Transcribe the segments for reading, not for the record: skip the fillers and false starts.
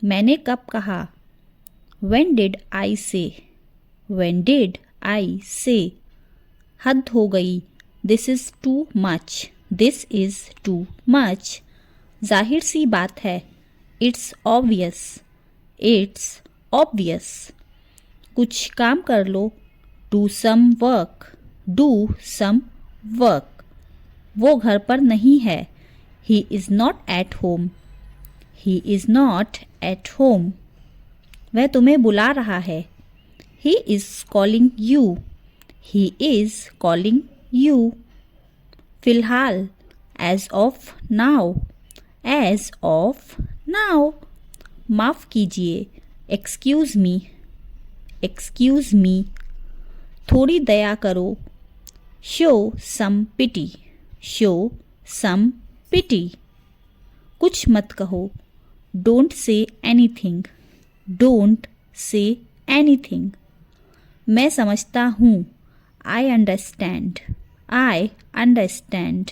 मैंने कब कहा? When did I say? When did I say? हद हो गई। This is too much. This is too much. जाहिर सी बात है। It's obvious. It's obvious. कुछ काम कर लो। Do some work. Do some work. वो घर पर नहीं है। He is not at home. He is not at home. वह तुम्हें बुला रहा है। He is calling you. He is calling you. फिलहाल as of now. As of now. माफ़ कीजिए excuse me. Excuse me. थोड़ी दया करो show some pity. Show some pity. कुछ मत कहो don't say anything. Don't say anything. मैं समझता हूँ I understand. I understand.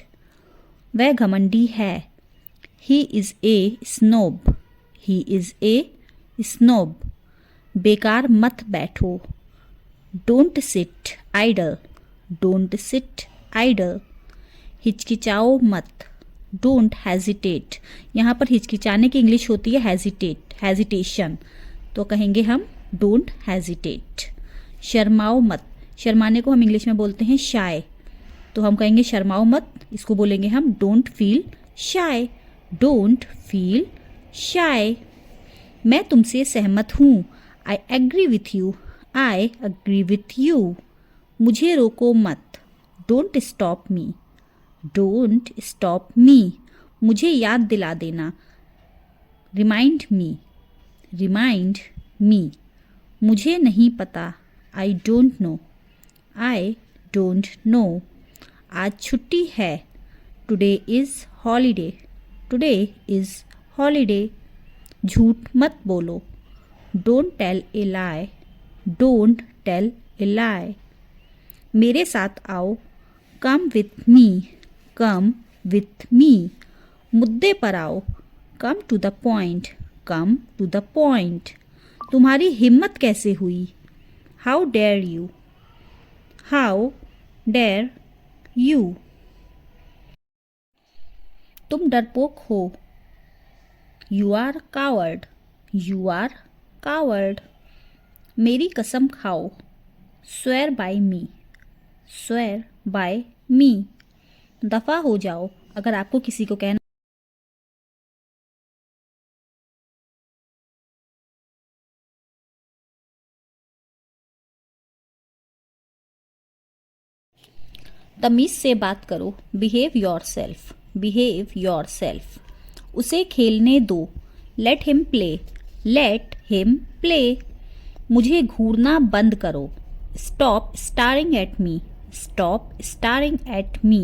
वह घमंडी है He is a snob. He is a snob. बेकार मत बैठो Don't sit idle. Don't sit idle. हिचकिचाओ मत Don't hesitate. यहाँ पर हिचकिचाने की इंग्लिश होती है hesitate, hesitation. तो कहेंगे हम Don't hesitate. शर्माओ मत। शर्माने को हम इंग्लिश में बोलते हैं shy. तो हम कहेंगे शर्माओ मत, इसको बोलेंगे हम Don't feel shy. Don't feel shy. मैं तुमसे सहमत हूँ I agree with you. I agree with you. मुझे रोको मत Don't stop me. Don't stop me. मुझे याद दिला देना Remind me. Remind me. मुझे नहीं पता I don't know. I don't know. आज छुट्टी है Today is holiday. Today is holiday. झूठ मत बोलो Don't tell a lie. Don't tell a lie. मेरे साथ आओ Come with me. Come with me. मुद्दे पर आओ Come to the point. Come to the point. तुम्हारी हिम्मत कैसे हुई How dare you. How dare you. तुम डरपोक हो You are coward. You are coward. मेरी कसम खाओ Swear by me. Swear by me. दफा हो जाओ अगर आपको किसी को कहना तमीज से बात करो Behave yourself. Behave yourself. उसे खेलने दो Let him play. Let him play. मुझे घूरना बंद करो Stop staring at me. Stop staring at me.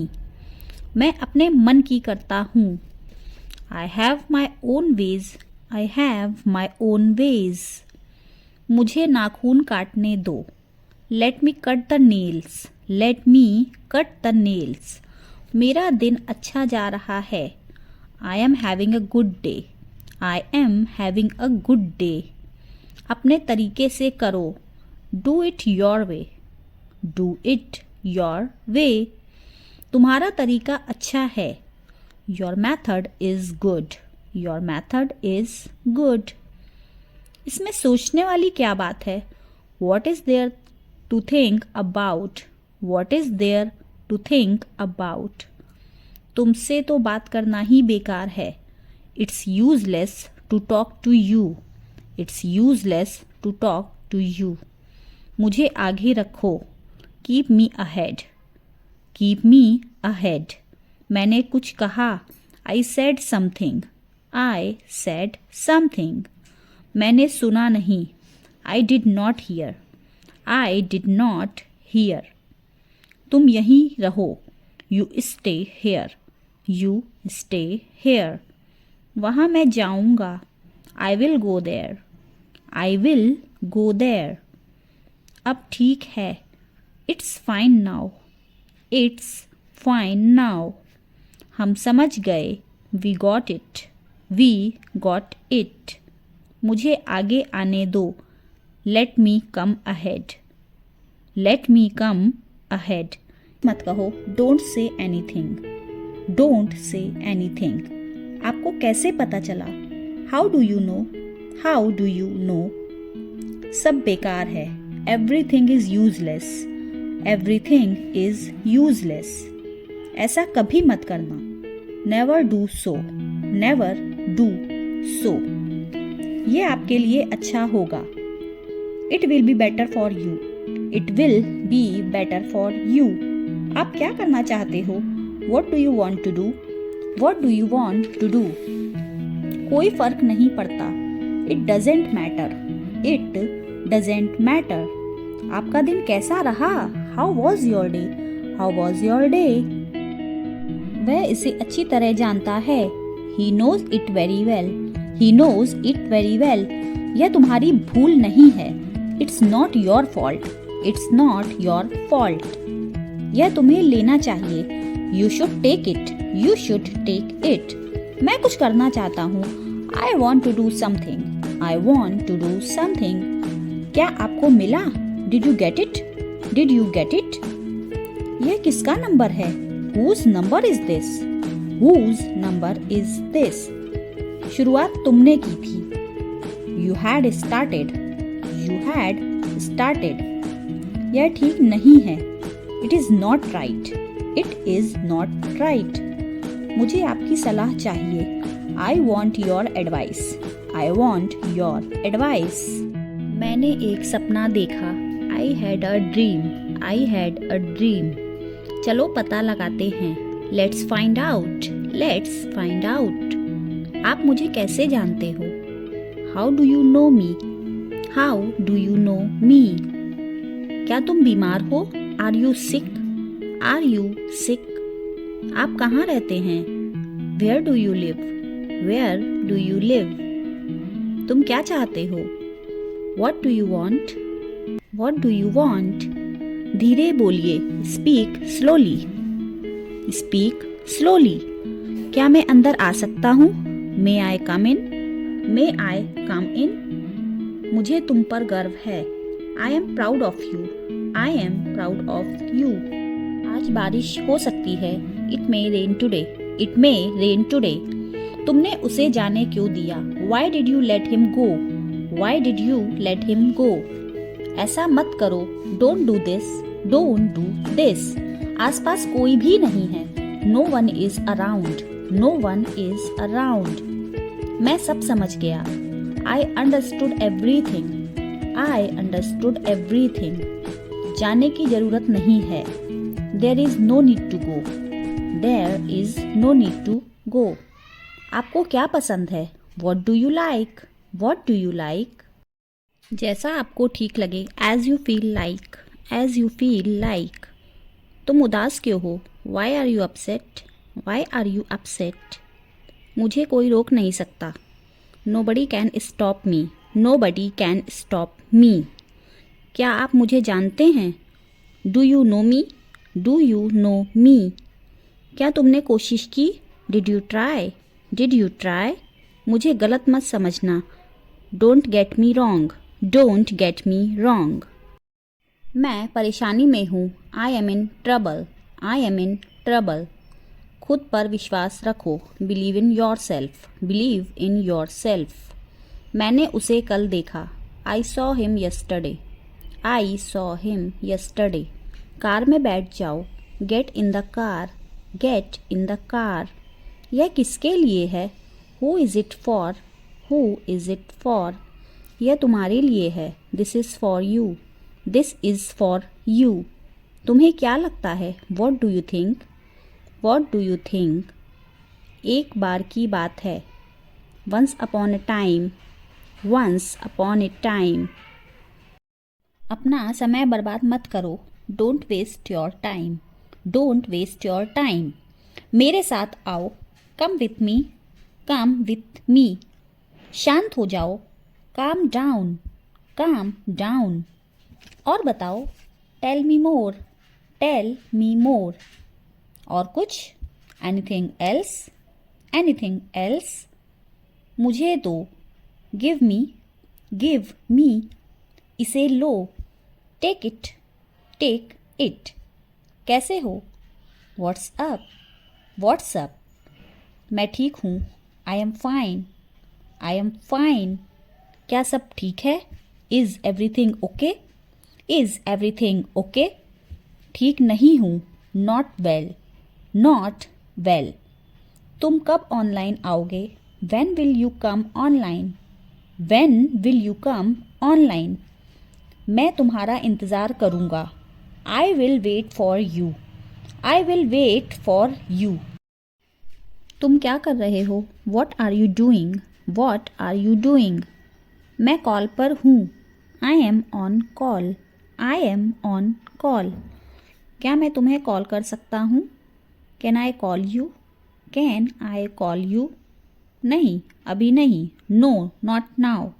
मैं अपने मन की करता हूँ I have my own ways. I have my own ways. मुझे नाखून काटने दो Let me cut the nails. Let me cut the nails. मेरा दिन अच्छा जा रहा है I am having a good day. I am having a good day. अपने तरीके से करो Do it your way. Do it your way. तुम्हारा तरीका अच्छा है Your method is good. Your method is good. इसमें सोचने वाली क्या बात है What is there to think about? What is there to think about? तुमसे तो बात करना ही बेकार है It's useless to talk to you. It's useless to talk to you. मुझे आगे रखो Keep me ahead. Keep me ahead. मैंने कुछ कहा I said something. I said something. मैंने सुना नहीं I did not hear. I did not hear. तुम यहीं रहो You stay here. You stay here. वहाँ मैं जाऊँगा I will go there. I will go there. अब ठीक है It's fine now. It's fine now. हम समझ गए We got it. We got it. मुझे आगे आने दो. Let me come ahead. Let me come ahead. मत कहो don't say anything. Don't say anything. आपको कैसे पता चला? How do you know? How do you know? सब बेकार है. Everything is useless. Everything is useless. ऐसा कभी मत करना. Never do so. Never do so. ये आपके लिए अच्छा होगा. It will be better for you. It will be better for you. आप क्या करना चाहते हो? What do you want to do? What do you want to do? कोई फर्क नहीं पड़ता. It doesn't matter. It doesn't matter. आपका दिन कैसा रहा? How was your day? How was your day? वह इसे अच्छी तरह जानता है. He knows it very well. He knows it very well. यह तुम्हारी भूल नहीं है. It's not your fault. It's not your fault. यह तुम्हें लेना चाहिए. You should take it. You should take it. मैं कुछ करना चाहता हूँ. I want to do something. I want to do something. क्या आपको मिला? Did you get it? Did you get it? यह किसका नंबर है? Whose number is this? Whose number is this? शुरुआत तुमने की थी. You had started. You had started. यह ठीक नहीं है. It is not right. It is not right. मुझे आपकी सलाह चाहिए. I want your advice. I want your advice. मैंने एक सपना देखा. I had a dream. I had a dream. चलो पता लगाते हैं. Let's find out. Let's find out. आप मुझे कैसे जानते हो? How do you know me? How do you know me? क्या तुम बीमार हो? Are you sick? Are you sick? आप कहाँ रहते हैं? Where do you live? Where do you live? तुम क्या चाहते हो? What do you want? What do you want? धीरे बोलिए. Speak slowly. Speak slowly. क्या मैं अंदर आ सकता हूँ? May I come in? May I come in? मुझे तुम पर गर्व है. I am proud of you. I am proud of you. आज बारिश हो सकती है. It may rain today. It may rain today. तुमने उसे जाने क्यों दिया? Why did you let him go? Why did you let him go? ऐसा मत करो. Don't do this. Don't do this. आसपास कोई भी नहीं है. No one is around. No one is around. मैं सब समझ गया. I understood everything. I understood everything. जाने की जरूरत नहीं है. There is no need to go. There is no need to go. आपको क्या पसंद है? What do you like? What do you like? जैसा आपको ठीक लगे. As you feel like. As you feel like. तुम उदास क्यों हो? Why are you upset? Why are you upset? मुझे कोई रोक नहीं सकता. Nobody can stop me. Nobody can stop me. क्या आप मुझे जानते हैं? Do you know me? Do you know me? क्या तुमने कोशिश की? Did you try? Did you try? मुझे गलत मत समझना. Don't get me wrong. Don't get me wrong. मैं परेशानी में हूँ. I am in trouble. I am in trouble. खुद पर विश्वास रखो. Believe in yourself. Believe in yourself. मैंने उसे कल देखा. I saw him yesterday. I saw him yesterday. Car में बैठ जाओ. Get in the car. Get in the car. यह किसके लिए है? Who is it for? Who is it for? यह तुम्हारे लिए है. This is for you. This is for you. तुम्हें क्या लगता है? What do you think? What do you think? एक बार की बात है. Once upon a time. Once upon a time. अपना समय बर्बाद मत करो. Don't waste your time. Don't waste your time. मेरे साथ आओ. Come with me. Come with me. शांत हो जाओ. Calm down. Calm down. और बताओ. Tell me more. Tell me more. और कुछ? Anything else? Anything else? मुझे दो. गिव मी, इसे लो, टेक इट, कैसे हो, व्हाट्स अप, मैं ठीक हूँ, आई एम फाइन, क्या सब ठीक है, इज़ एवरीथिंग ओके, ठीक नहीं हूँ, नॉट वेल, तुम कब ऑनलाइन आओगे, when will you come online, मैं तुम्हारा इंतज़ार करूँगा, I will wait for you, तुम क्या कर रहे हो, वॉट आर यू डूइंग, मैं कॉल पर हूँ, आई एम ऑन कॉल, क्या मैं तुम्हें कॉल कर सकता हूँ, कैन आई कॉल यू, नहीं अभी नहीं, नो नॉट नाउ,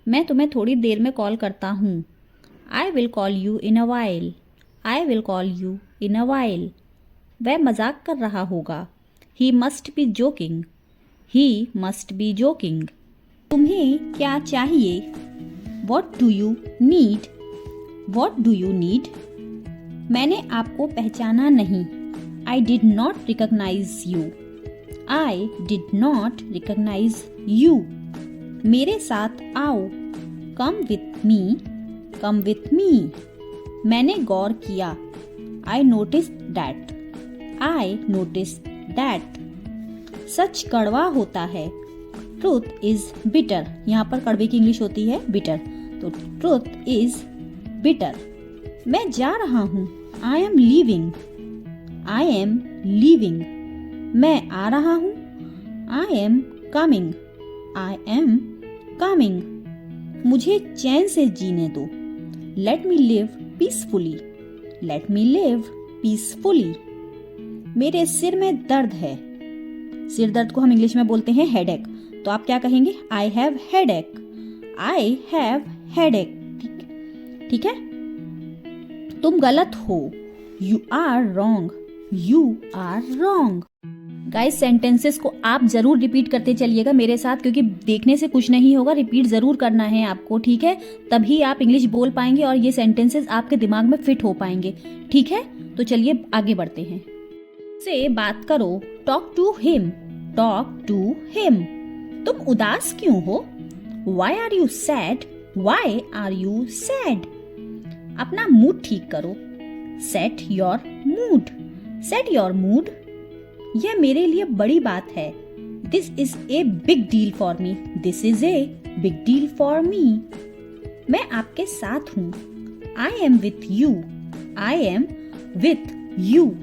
मैं तुम्हें थोड़ी देर में कॉल करता हूँ, I will call you in a while, वह मजाक कर रहा होगा, ही मस्ट बी जोकिंग, तुम्हें क्या चाहिए, वॉट डू यू नीड, मैंने आपको पहचाना नहीं, I did not recognise you, मेरे साथ आओ, कम विथ मी, मैंने गौर किया, आई नोटिस्ड दैट, सच कड़वा होता है, ट्रूथ इज बिटर, यहाँ पर कड़वे की इंग्लिश होती है बिटर, तो ट्रूथ इज बिटर, मैं जा रहा हूँ, आई एम लीविंग, मैं आ रहा हूँ, आई एम कमिंग, मुझे चैन से जीने दो, लेट मी लिव पीसफुली, मेरे सिर में दर्द है, सिर दर्द को हम इंग्लिश में बोलते हैं हेडेक, तो आप क्या कहेंगे, आई हैव हेडेक, ठीक है, तुम गलत हो, you are wrong, guys sentences को आप जरूर रिपीट करते चलिएगा मेरे साथ, क्योंकि देखने से कुछ नहीं होगा, रिपीट जरूर करना है आपको, ठीक है, तभी आप इंग्लिश बोल पाएंगे और ये सेंटेंसेस आपके दिमाग में फिट हो पाएंगे, ठीक है, तो चलिए आगे बढ़ते हैं, से बात करो, टॉक टू हिम, तुम उदास क्यों हो, वाई आर यू सैड, अपना मूड ठीक करो, सेट योर मूड, यह मेरे लिए बड़ी बात है, this is a big deal for me, मैं आपके साथ हूँ, आई एम विथ यू,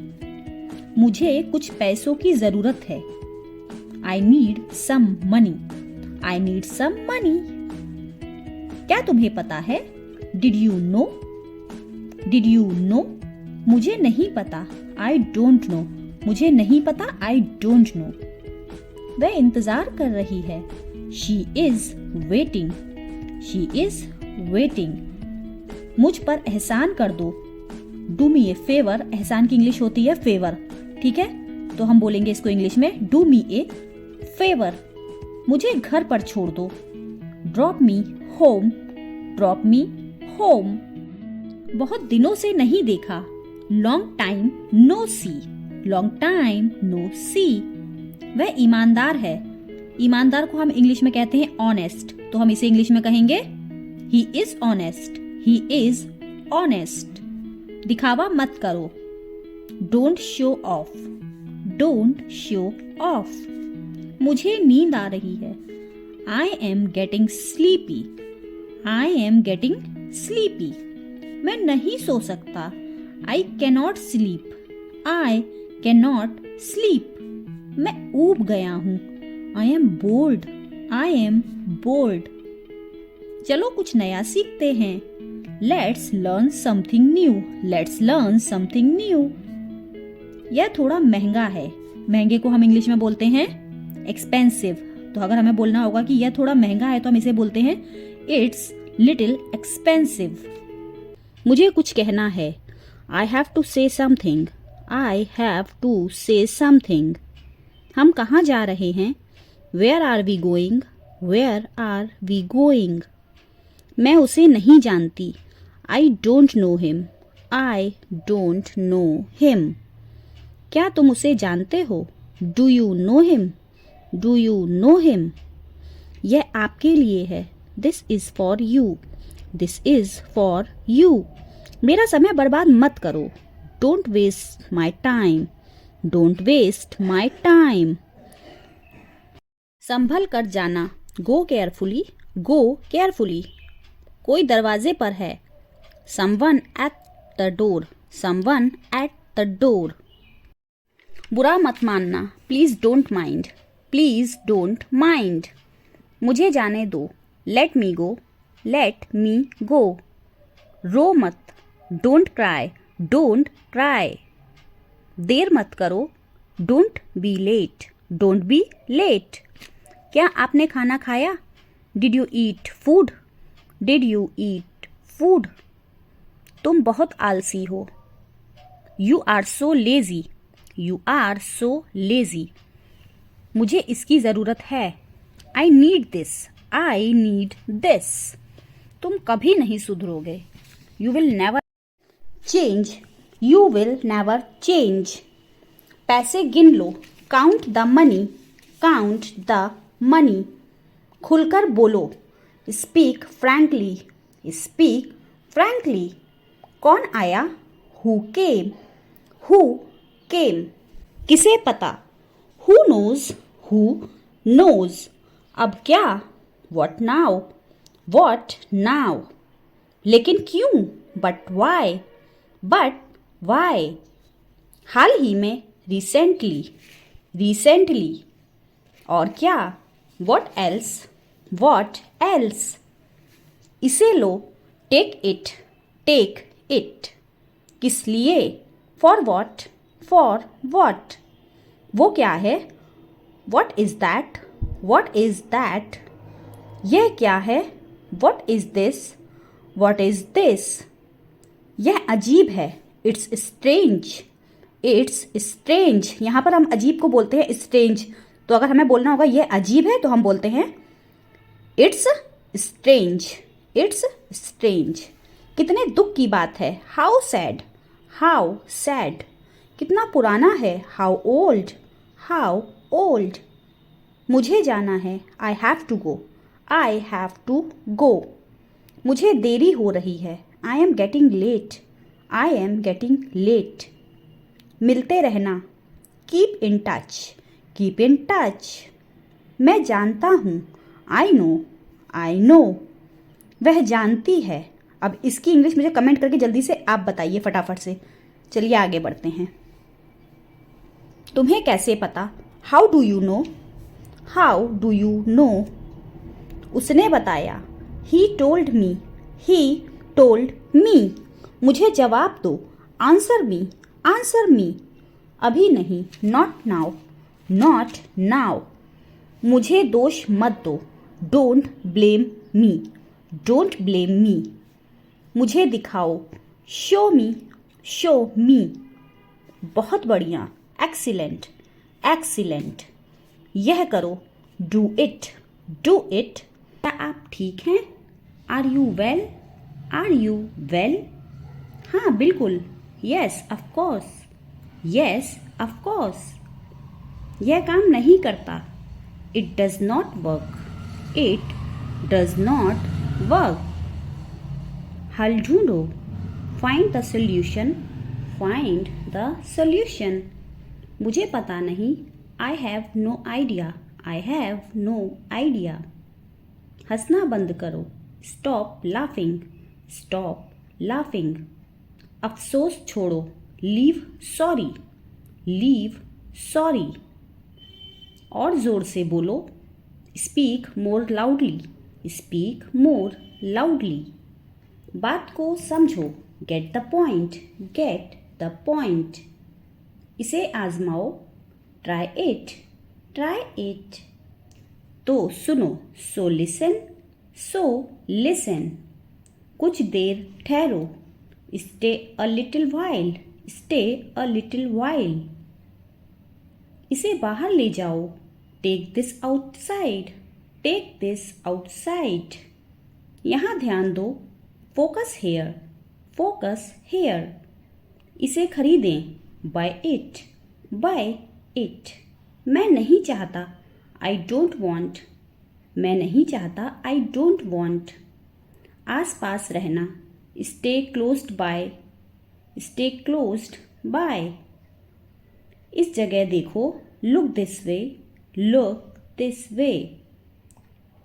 मुझे कुछ पैसों की जरूरत है, आई नीड सम मनी, क्या तुम्हें पता है, डिड यू नो, मुझे नहीं पता, आई डोंट नो, वह इंतजार कर रही है, शी इज वेटिंग, मुझ पर एहसान कर दो, डू मी ए फेवर, एहसान की इंग्लिश होती है फेवर, ठीक है, तो हम बोलेंगे इसको इंग्लिश में, डू मी ए फेवर, मुझे घर पर छोड़ दो, ड्रॉप मी होम, बहुत दिनों से नहीं देखा, लॉन्ग टाइम नो सी, वह ईमानदार है, ईमानदार को हम इंग्लिश में कहते हैं ऑनेस्ट, तो हम इसे इंग्लिश में कहेंगे ही इज ऑनेस्ट, दिखावा मत करो, डोंट शो ऑफ, मुझे नींद आ रही है, आई एम गेटिंग स्लीपी, मैं नहीं सो सकता, आई कैनॉट स्लीप, मैं ऊब गया हूँ, आई एम बोल्ड, चलो कुछ नया सीखते हैं, लेट्स लर्न समथिंग न्यू, यह थोड़ा महंगा है, महंगे को हम इंग्लिश में बोलते हैं एक्सपेंसिव, तो अगर हमें बोलना होगा कि यह थोड़ा महंगा है तो हम इसे बोलते हैं इट्स लिटिल एक्सपेंसिव, मुझे कुछ कहना है, I have to say something, हम कहाँ जा रहे हैं, where are we going? Where are we going? मैं उसे नहीं जानती। I don't know him. I don't know him. क्या तुम उसे जानते हो? Do you know him? Do you know him? यह आपके लिए है। This is for you. This is for you. मेरा समय बर्बाद मत करो। Don't waste my time. Don't waste my time. संभल कर जाना। Go carefully. Go carefully. कोई दरवाजे पर है। Someone at the door. Someone at the door. बुरा मत मानना। Please don't mind. Please don't mind. मुझे जाने दो। लेट मी गो। Let me go. रो मत। Don't cry. Don't cry. देर मत करो। Don't be late. Don't be late. क्या आपने खाना खाया? Did you eat food? Did you eat food? तुम बहुत आलसी हो। You are so lazy. You are so lazy. मुझे इसकी ज़रूरत है। I need this. I need this. तुम कभी नहीं सुधरोगे। You will never change. You will never change. पैसे गिन लो। Count the money. Count the money. खुलकर बोलो। Speak frankly. Speak frankly. कौन आया? Who came? Who came? किसे पता? Who knows? Who knows? अब क्या? What now? What now? लेकिन क्यों? But why? But why? हाल ही में। रिसेंटली। रिसेंटली। और क्या? What else? What else? इसे लो। Take it. Take it. किस लिए? For what? For what? वो क्या है? What is that? What is that? यह क्या है? What is this? What is this? यह अजीब है। It's strange. It's strange. यहाँ पर हम अजीब को बोलते हैं स्ट्रेंज। तो अगर हमें बोलना होगा यह अजीब है तो हम बोलते हैं इट्स स्ट्रेंज। It's strange. कितने दुख की बात है। How sad? How sad? कितना पुराना है। How old? How old? मुझे जाना है। I have to go. I have to go. मुझे देरी हो रही है। I am getting late. I am getting late. मिलते रहना। Keep in touch. Keep in touch. मैं जानता हूँ। I know. I know. वह जानती है। अब इसकी इंग्लिश मुझे कमेंट करके जल्दी से आप बताइए फटाफट से। चलिए आगे बढ़ते हैं। तुम्हें कैसे पता? How do you know? How do you know? उसने बताया। He told me. He told me. मुझे जवाब दो। Answer me. Answer me. अभी नहीं। Not now. Not now. मुझे दोष मत दो। Don't blame me. Don't blame me. मुझे दिखाओ। Show me. Show me. बहुत बढ़िया। एक्सीलेंट। एक्सीलेंट। यह करो। Do it. Do it. क्या आप ठीक हैं? Are you well? Are you well? हाँ बिल्कुल। Yes of course. Yes of course. यह काम नहीं करता। It does not work. It does not work. हल ढूंढो। Find the solution. Find the solution. मुझे पता नहीं। I have no idea. I have no idea. हंसना बंद करो। Stop laughing. Stop laughing. अफसोस छोड़ो। Leave sorry. Leave sorry. और ज़ोर से बोलो। Speak more loudly. Speak more loudly. बात को समझो। Get the point. Get the point. इसे आजमाओ। Try it. Try it. तो सुनो। So listen. So listen. कुछ देर ठहरो। Stay a little while. Stay a little while. इसे बाहर ले जाओ। Take this outside, take this outside. यहाँ ध्यान दो, फोकस हेयर, फोकस हेयर। इसे खरीदें, बाय इट, बाय इट। मैं नहीं चाहता, आई डोंट वॉन्ट, मैं नहीं चाहता, आई डोंट वॉन्ट। आस पास रहना, stay closed by, stay closed by. इस जगह देखो, look this way, look this way.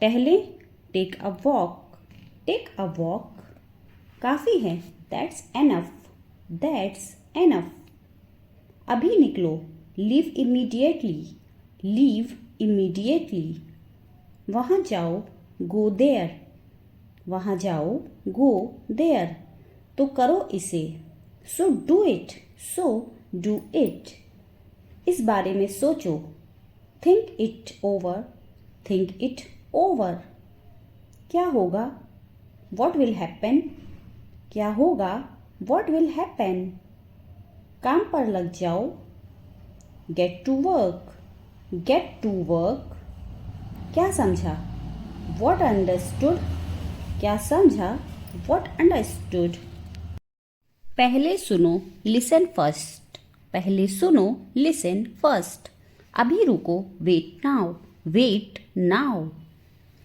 टहलें, take a walk, take a walk. काफ़ी है, दैट्स एनफ, दैट्स एनफ। अभी निकलो, लीव इमीडिएटली, लीव इमीडिएटली। वहाँ जाओ, गो देयर, वहाँ जाओ, गो देयर। तो करो इसे, so do it, so do it. इस बारे में सोचो, think it over, think it over. क्या होगा, वॉट विल हैपन, क्या होगा, वॉट विल हैपन। काम पर लग जाओ, get to work, get to work. क्या समझा, वॉट अंडरस्टूड, क्या समझा, वॉट अंडरस्टूड। पहले सुनो, लिसन फर्स्ट, पहले सुनो, लिसन फर्स्ट। अभी रुको, वेट नाउ, वेट नाउ।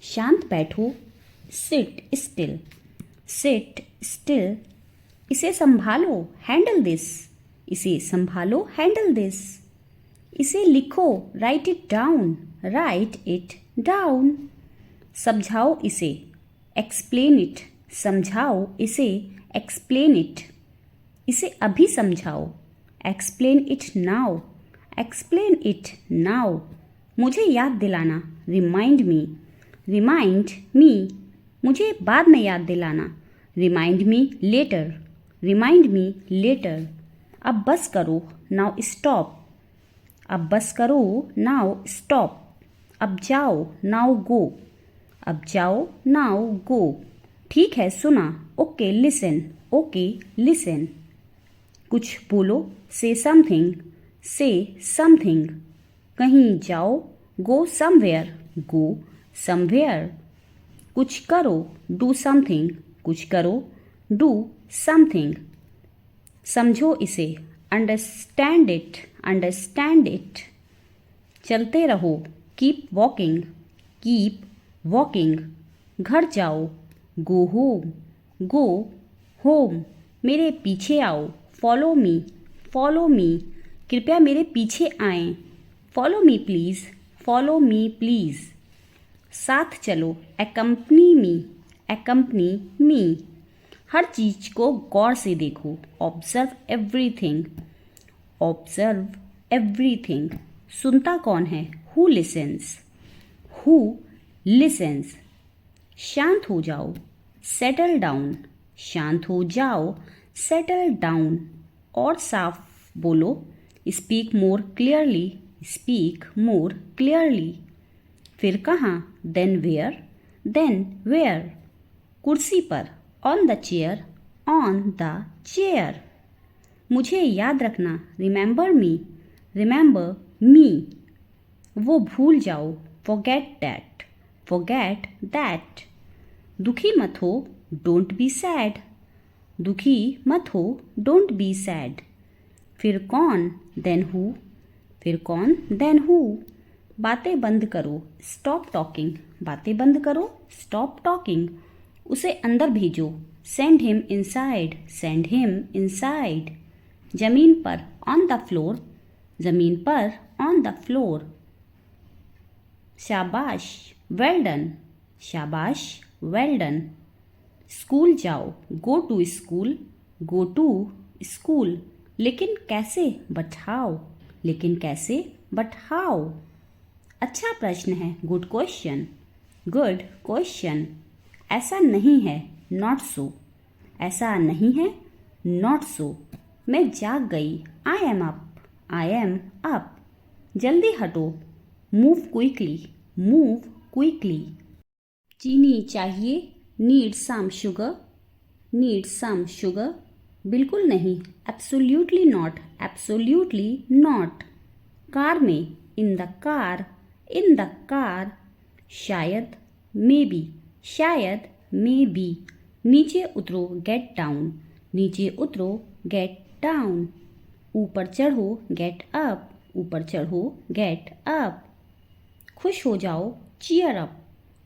शांत बैठो, सिट स्टिल, सिट स्टिल। इसे संभालो, हैंडल दिस, इसे संभालो, हैंडल दिस। इसे लिखो, right it down, right it down. समझाओ इसे, एक्सप्लेन इट, समझाओ इसे, एक्सप्लेन इट। इसे अभी समझाओ, explain it now, explain it now. मुझे याद दिलाना, रिमाइंड मी, रिमाइंड मी। मुझे बाद में याद दिलाना, remind me later, remind me later. अब बस करो, नाउ स्टॉप, अब बस करो, नाउ स्टॉप। अब जाओ, नाउ गो, अब जाओ, नाउ गो। ठीक है, सुना, ओके लिसन, ओके लिसन। कुछ बोलो, से समथिंग, से समथिंग। कहीं जाओ, गो समवेयर, गो समवेयर। कुछ करो, डू समथिंग, कुछ करो, डू समथिंग। समझो इसे, अंडरस्टैंड इट, अंडरस्टैंड इट। चलते रहो, कीप वॉकिंग, कीप वॉकिंग। घर जाओ, गो होम, गो होम। मेरे पीछे आओ, फॉलो मी, फॉलो मी। कृपया मेरे पीछे आएं, follow me please, follow me please. साथ चलो, एक्कम्पनी मी, एक्कम्पनी मी। हर चीज़ को गौर से देखो, ऑब्जर्व एवरीथिंग, ऑब्जर्व एवरीथिंग। सुनता कौन है, हु लिसन्स, हु लिसन्स। शांत हो जाओ, सेटल डाउन, शांत हो जाओ, सेटल डाउन। और साफ बोलो, speak more clearly, speak more clearly. फिर कहाँ, देन वेयर, देन वेयर। कुर्सी पर, on the chair, on the chair. मुझे याद रखना, रिमेंबर मी, रिमेंबर मी। वो भूल जाओ, फॉरगेट दैट, फॉरगेट दैट। दुखी मत हो, डोंट बी सैड, दुखी मत हो, डोंट बी सैड। फिर कौन, देन हु, फिर कौन, देन हु। बातें बंद करो, स्टॉप टॉकिंग, बातें बंद करो, स्टॉप टॉकिंग। उसे अंदर भेजो, send him inside, send him inside. जमीन पर, ऑन द फ्लोर, जमीन पर, ऑन द फ्लोर। शाबाश, वेल डन, शाबाश, वेल डन। स्कूल जाओ, go to school, go to school. लेकिन कैसे, बट हाउ, लेकिन कैसे, बट हाउ। अच्छा प्रश्न है, गुड क्वेश्चन, गुड क्वेश्चन। ऐसा नहीं है, नॉट सो, ऐसा नहीं है, नॉट सो। मैं जाग गई, I am up, I am up. जल्दी हटो, मूव क्विकली, मूव क्विकली। चीनी चाहिए, need some sugar, need some sugar. बिल्कुल नहीं, absolutely not, absolutely not. Car में, in the car, in the car, शायद, मे बी, शायद, मे बी, नीचे उतरो, गेट डाउन, नीचे उतरो, गेट डाउन, ऊपर चढ़ो, गेट अप, ऊपर चढ़ो, गेट अप, खुश हो जाओ, चीयर अप,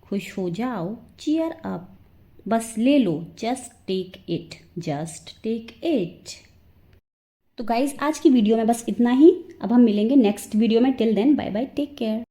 खुश हो जाओ, चीयर अप, बस ले लो, just take it, just take it. तो गाइज आज की वीडियो में बस इतना ही। अब हम मिलेंगे नेक्स्ट वीडियो में। Till then bye bye, take care.